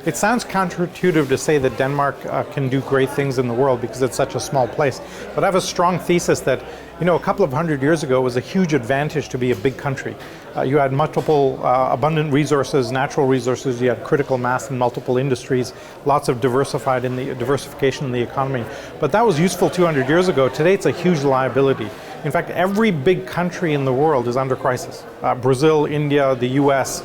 It sounds counterintuitive to say that Denmark can do great things in the world because it's such a small place. But I have a strong thesis that, a couple of hundred years ago it was a huge advantage to be a big country. You had multiple abundant resources, natural resources, you had critical mass in multiple industries, lots of diversification in the economy. But that was useful 200 years ago. Today it's a huge liability. In fact, every big country in the world is under crisis. Brazil, India, the US,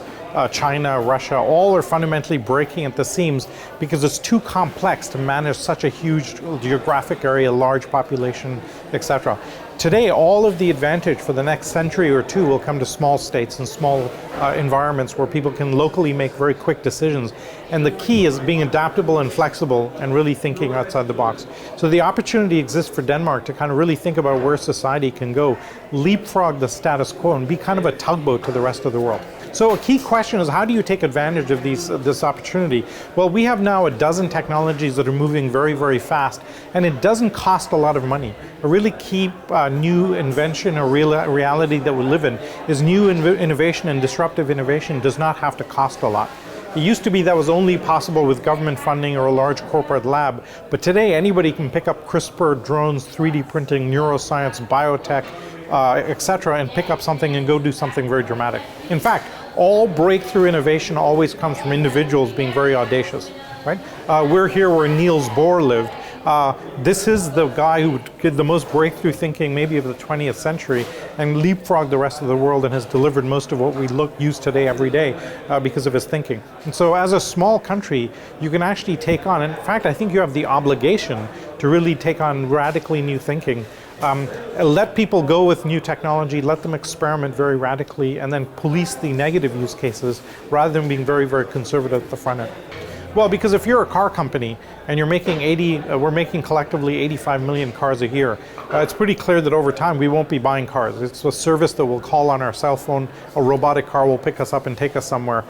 China, Russia, all are fundamentally breaking at the seams because it's too complex to manage such a huge geographic area, large population, etc. Today, all of the advantage for the next century or two will come to small states and small environments where people can locally make very quick decisions. And the key is being adaptable and flexible and really thinking outside the box. So the opportunity exists for Denmark to kind of really think about where society can go, leapfrog the status quo, and be kind of a tugboat to the rest of the world. So a key question is, how do you take advantage of this opportunity? Well, we have now a dozen technologies that are moving very, very fast, and it doesn't cost a lot of money. A really key new invention or reality that we live in is new innovation and disruptive innovation does not have to cost a lot. It used to be that was only possible with government funding or a large corporate lab, but today anybody can pick up CRISPR, drones, 3D printing, neuroscience, biotech, etc., and pick up something and go do something very dramatic. In fact, all breakthrough innovation always comes from individuals being very audacious, right? We're here where Niels Bohr lived. This is the guy who did the most breakthrough thinking maybe of the 20th century and leapfrogged the rest of the world and has delivered most of what we use today every day because of his thinking. And so as a small country, you can actually take on, in fact, I think you have the obligation to really take on radically new thinking. Let people go with new technology, let them experiment very radically, and then police the negative use cases rather than being very, very conservative at the front end. Well, because if you're a car company and you're making we're making collectively 85 million cars a year, it's pretty clear that over time we won't be buying cars. It's a service that we'll call on our cell phone, a robotic car will pick us up and take us somewhere.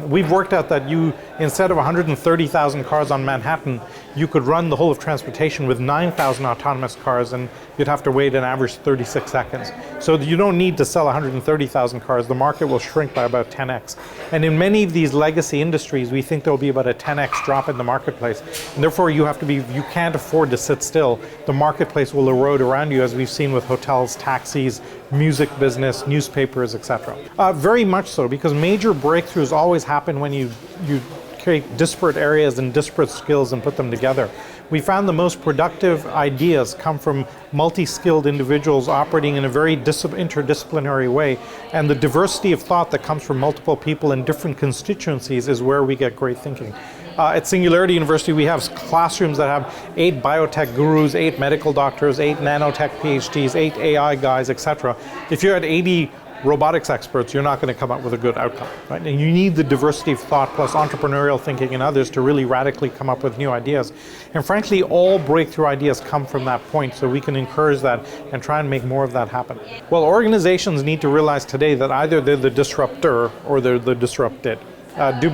We've worked out that instead of 130,000 cars on Manhattan, you could run the whole of transportation with 9,000 autonomous cars and you'd have to wait an average 36 seconds. So you don't need to sell 130,000 cars. The market will shrink by about 10x. And in many of these legacy industries, we think there'll be about a 10x drop in the marketplace. And therefore, you can't afford to sit still. The marketplace will erode around you, as we've seen with hotels, taxis, music business, newspapers, etc. Very much so, because major breakthroughs always happen when you create disparate areas and disparate skills and put them together. We found the most productive ideas come from multi-skilled individuals operating in a very interdisciplinary way, and the diversity of thought that comes from multiple people in different constituencies is where we get great thinking. At Singularity University, we have classrooms that have 8 biotech gurus, 8 medical doctors, 8 nanotech PhDs, 8 AI guys, etc. If you're at 80 robotics experts, you're not going to come up with a good outcome, right? And you need the diversity of thought plus entrepreneurial thinking and others to really radically come up with new ideas. And frankly, all breakthrough ideas come from that point, so we can encourage that and try and make more of that happen. Well, organizations need to realize today that either they're the disruptor or they're the disrupted.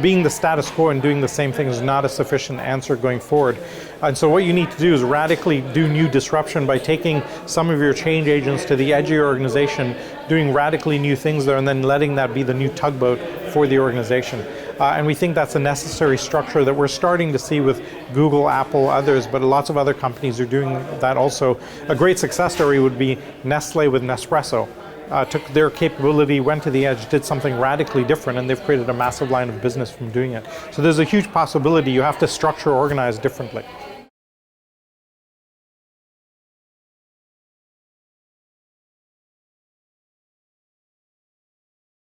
Being the status quo and doing the same thing is not a sufficient answer going forward. And so what you need to do is radically do new disruption by taking some of your change agents to the edge of your organization, doing radically new things there, and then letting that be the new tugboat for the organization. And we think that's a necessary structure that we're starting to see with Google, Apple, others, but lots of other companies are doing that also. A great success story would be Nestle with Nespresso. Took their capability, went to the edge, did something radically different, and they've created a massive line of business from doing it. So there's a huge possibility. You have to structure, organize differently.